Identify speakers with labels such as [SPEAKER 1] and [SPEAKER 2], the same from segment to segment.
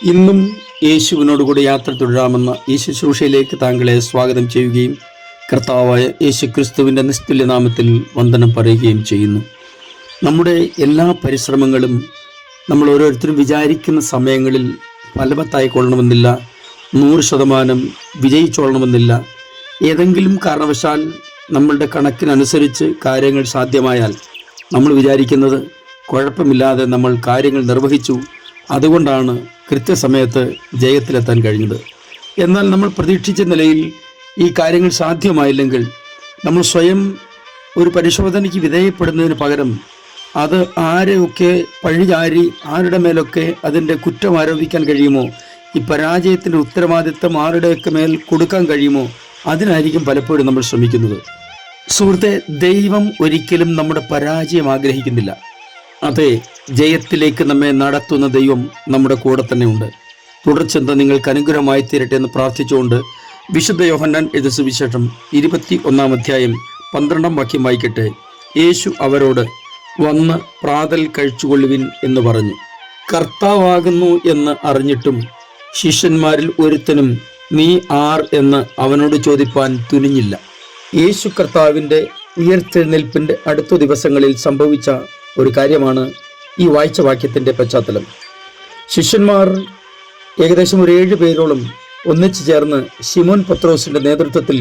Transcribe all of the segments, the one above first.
[SPEAKER 1] ഇന്നും യേശുവിനോടുകൂടി യാത്ര തുടരാമെന്ന ഈ ശുശ്രൂഷയിലേക്ക് താങ്കളെ സ്വാഗതം ചെയ്യുകയും കർത്താവായ യേശു ക്രിസ്തുവിൻ്റെ നിസ്തുല്യ നാമത്തിൽ വന്ദനം പറയുകയും ചെയ്യുന്നു. നമ്മുടെ എല്ലാ പരിശ്രമങ്ങളും നമ്മൾ ഓരോരുത്തരും വിചാരിക്കുന്ന സമയങ്ങളിൽ ഫലവത്തായിക്കൊള്ളണമെന്നില്ല, 100% വിജയിച്ചോളണമെന്നില്ല. ഏതെങ്കിലും കാരണവശാൽ നമ്മളുടെ കണക്കിനനുസരിച്ച് കാര്യങ്ങൾ സാധ്യമായാൽ നമ്മൾ വിചാരിക്കുന്നത് കുഴപ്പമില്ലാതെ നമ്മൾ കാര്യങ്ങൾ നിർവഹിച്ചു, അതുകൊണ്ടാണ് കൃത്യസമയത്ത് ജയത്തിലെത്താൻ കഴിഞ്ഞത്. എന്നാൽ നമ്മൾ പ്രതീക്ഷിച്ച നിലയിൽ ഈ കാര്യങ്ങൾ സാധ്യമായില്ലെങ്കിൽ നമ്മൾ സ്വയം ഒരു പരിശോധനയ്ക്ക് വിധേയപ്പെടുന്നതിന് പകരം അത് ആരെയൊക്കെ പഴിചാരി ആരുടെ മേലൊക്കെ അതിൻ്റെ കുറ്റം ആരോപിക്കാൻ കഴിയുമോ, ഈ പരാജയത്തിൻ്റെ ഉത്തരവാദിത്തം ആരുടെയൊക്കെ മേൽ കൊടുക്കാൻ കഴിയുമോ, അതിനായിരിക്കും പലപ്പോഴും നമ്മൾ ശ്രമിക്കുന്നത്. സുഹൃത്തെ, ദൈവം ഒരിക്കലും നമ്മുടെ പരാജയം ആഗ്രഹിക്കുന്നില്ല. അതെ, ജയത്തിലേക്ക് നമ്മെ നടത്തുന്ന ദൈവം നമ്മുടെ കൂടെ തന്നെ ഉണ്ട്. തുടർച്ചന്ത നിങ്ങൾക്ക് അനുഗ്രഹമായി തീരട്ടെ എന്ന് പ്രാർത്ഥിച്ചുകൊണ്ട് വിശുദ്ധ യോഹന്നാൻ എഴുതിയ സുവിശേഷം 21-ാം അധ്യായം 12-ാം വാക്യം വായിക്കട്ടെ. യേശു അവരോട്, വന്ന് പ്രാതൽ കഴിച്ചുകൊള്ളുവിൻ എന്ന് പറഞ്ഞു. കർത്താവാകുന്നു എന്ന് അറിഞ്ഞിട്ടും ശിഷ്യന്മാരിൽ ഒരുത്തനും നീ ആർ എന്ന് അവനോട് ചോദിപ്പാൻ തുനിഞ്ഞില്ല. യേശു കർത്താവിൻ്റെ ഉയർത്തെഴുന്നേൽപ്പിൻ്റെ അടുത്ത ദിവസങ്ങളിൽ സംഭവിച്ച ഒരു കാര്യമാണ് ഈ വായിച്ച വാക്യത്തിൻ്റെ പശ്ചാത്തലം. ശിഷ്യന്മാർ ഏകദേശം ഒരു 7 പേരോളം ഒന്നിച്ചു ചേർന്ന് ശിമോൻ പത്രോസിൻ്റെ നേതൃത്വത്തിൽ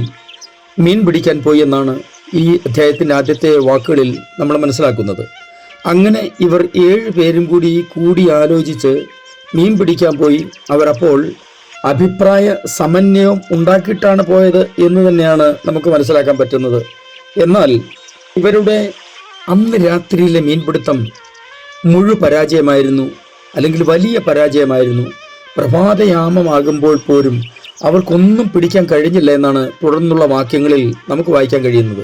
[SPEAKER 1] മീൻ പിടിക്കാൻ പോയി എന്നാണ് ഈ അധ്യായത്തിൻ്റെ ആദ്യത്തെ വാക്കുകളിൽ നമ്മൾ മനസ്സിലാക്കുന്നത്. അങ്ങനെ ഇവർ 7 പേരും കൂടി ആലോചിച്ച് മീൻ പിടിക്കാൻ പോയി. അവരപ്പോൾ അഭിപ്രായ സമന്വയം ഉണ്ടാക്കിയിട്ടാണ് പോയത് എന്ന് തന്നെയാണ് നമുക്ക് മനസ്സിലാക്കാൻ പറ്റുന്നത്. എന്നാൽ ഇവരുടെ അന്ന് രാത്രിയിലെ മീൻപിടുത്തം പരാജയമായിരുന്നു, അല്ലെങ്കിൽ വലിയ പരാജയമായിരുന്നു. പ്രഭാതയാമമാകുമ്പോൾ പോലും അവർക്കൊന്നും പിടിക്കാൻ കഴിഞ്ഞില്ല എന്നാണ് തുടർന്നുള്ള വാക്യങ്ങളിൽ നമുക്ക് വായിക്കാൻ കഴിയുന്നത്.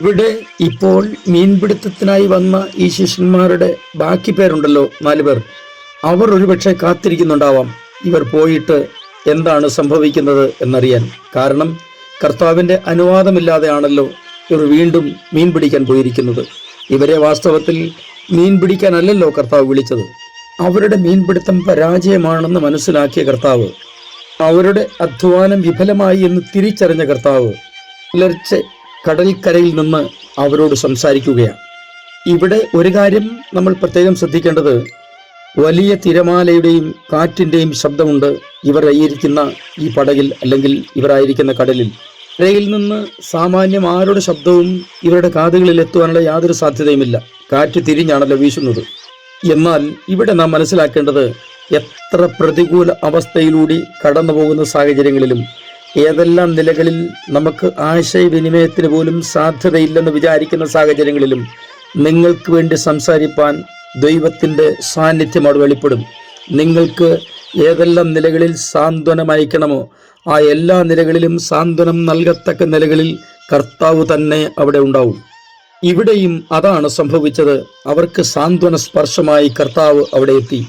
[SPEAKER 1] ഇവിടെ ഇപ്പോൾ മീൻപിടുത്തത്തിനായി വന്ന ഈ ശിഷ്യന്മാരുടെ ബാക്കി പേരുണ്ടല്ലോ, 4 പേർ, അവർ ഒരുപക്ഷെ കാത്തിരിക്കുന്നുണ്ടാവാം ഇവർ പോയിട്ട് എന്താണ് സംഭവിക്കുന്നത് എന്നറിയാൻ. കാരണം കർത്താവിൻ്റെ അനുവാദമില്ലാതെയാണല്ലോ ഇവർ വീണ്ടും മീൻ പിടിക്കാൻ പോയിരിക്കുന്നത്. ഇവരെ വാസ്തവത്തിൽ മീൻ പിടിക്കാനല്ലല്ലോ കർത്താവ് വിളിച്ചത്. അവരുടെ മീൻപിടുത്തം പരാജയമാണെന്ന് മനസ്സിലാക്കിയ കർത്താവ്, അവരുടെ അധ്വാനം വിഫലമായി എന്ന് തിരിച്ചറിഞ്ഞ കർത്താവ് പുലർച്ചെ കടൽക്കരയിൽ നിന്ന് അവരോട് സംസാരിക്കുകയാണ്. ഇവിടെ ഒരു കാര്യം നമ്മൾ പ്രത്യേകം ശ്രദ്ധിക്കേണ്ടത്, വലിയ തിരമാലയുടെയും കാറ്റിൻ്റെയും ശബ്ദമുണ്ട് ഇവരായിരിക്കുന്ന ഈ പടകിൽ, അല്ലെങ്കിൽ ഇവരായിരിക്കുന്ന കടലിൽ. കരയിൽ നിന്ന് സാമാന്യം ആരുടെ ശബ്ദവും ഇവരുടെ കാതുകളിൽ എത്തുവാനുള്ള യാതൊരു സാധ്യതയുമില്ല. കാറ്റ് തിരിഞ്ഞാണല്ലോ വീശുന്നത്. എന്നാൽ ഇവിടെ നാം മനസ്സിലാക്കേണ്ടത്, എത്ര പ്രതികൂല അവസ്ഥയിലൂടെ കടന്നു പോകുന്ന സാഹചര്യങ്ങളിലും, ഏതെല്ലാം നിലകളിൽ നമുക്ക് ആശയവിനിമയത്തിന് പോലും സാധ്യതയില്ലെന്ന് വിചാരിക്കുന്ന സാഹചര്യങ്ങളിലും നിങ്ങൾക്ക് വേണ്ടി സംസാരിപ്പാൻ ദൈവത്തിൻ്റെ സാന്നിധ്യം അവിടെ വെളിപ്പെടും. നിങ്ങൾക്ക് ഏതെല്ലാം നിലകളിൽ സാന്ത്വനം അയക്കണമോ ആ എല്ലാ നിലകളിലും സാന്ത്വനം നൽകത്തക്ക നിലകളിൽ കർത്താവ് തന്നെ അവിടെ ഉണ്ടാവും. ഇവിടെയും അതാണ് സംഭവിച്ചത്. അവർക്ക് സാന്ത്വന സ്പർശമായി കർത്താവ് അവിടെ എത്തി.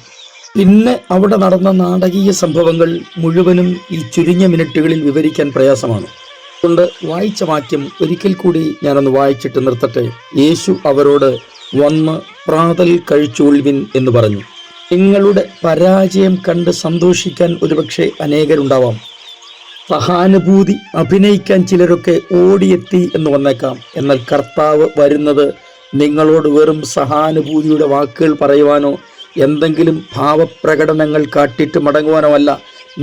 [SPEAKER 1] പിന്നെ അവിടെ നടന്ന നാടകീയ സംഭവങ്ങൾ മുഴുവനും ഈ ചുരുങ്ങിയ മിനിറ്റുകളിൽ വിവരിക്കാൻ പ്രയാസമാണ്. അതുകൊണ്ട് വായിച്ച വാക്യം ഒരിക്കൽ കൂടി ഞാനൊന്ന് വായിച്ചിട്ട് നിർത്തട്ടെ. യേശു അവരോട്, വന്ന് പ്രാതൽ കഴിച്ചുകൊള്ളുവിൻ എന്ന് പറഞ്ഞു. നിങ്ങളുടെ പരാജയം കണ്ട് സന്തോഷിക്കാൻ ഒരുപക്ഷെ അനേകരുണ്ടാവാം. സഹാനുഭൂതി അഭിനയിക്കാൻ ചിലരൊക്കെ ഓടിയെത്തി എന്ന് വന്നേക്കാം. എന്നാൽ കർത്താവ് വരുന്നത് നിങ്ങളോട് വെറും സഹാനുഭൂതിയുടെ വാക്കുകൾ പറയുവാനോ എന്തെങ്കിലും ഭാവപ്രകടനങ്ങൾ കാട്ടിയിട്ട് മടങ്ങുവാനോ അല്ല,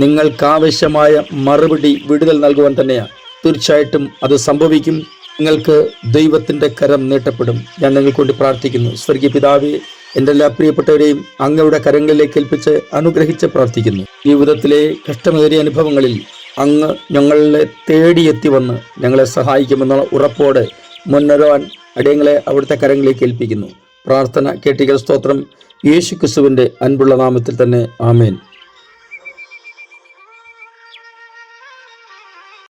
[SPEAKER 1] നിങ്ങൾക്കാവശ്യമായ മറുപടി, വിടുതൽ നൽകുവാൻ തന്നെയാണ്. തീർച്ചയായിട്ടും അത് സംഭവിക്കും. നിങ്ങൾക്ക് ദൈവത്തിൻ്റെ കരം നീട്ടപ്പെടും. ഞാൻ നിങ്ങൾക്ക് വേണ്ടി പ്രാർത്ഥിക്കുന്നു. സ്വർഗീയ പിതാവേ, എൻ്റെ എല്ലാ പ്രിയപ്പെട്ടവരെയും അങ്ങയുടെ കരങ്ങളിലേക്ക് ഏൽപ്പിച്ച് അനുഗ്രഹിച്ച് പ്രാർത്ഥിക്കുന്നു. ജീവിതത്തിലെ കഷ്ടമേറിയ അനുഭവങ്ങളിൽ അങ്ങ് ഞങ്ങളെ തേടിയെത്തി വന്ന് ഞങ്ങളെ സഹായിക്കുമെന്നുള്ള ഉറപ്പോടെ മുന്നേറാൻ അടിയങ്ങളെ അവിടുത്തെ കരങ്ങളിലേക്ക് ഏൽപ്പിക്കുന്നു. പ്രാർത്ഥന കേട്ടിരിക്കുന്ന സ്തോത്രം യേശു ക്രിസ്തുവിൻ്റെ അൻപുള്ള നാമത്തിൽ തന്നെ. ആമേൻ.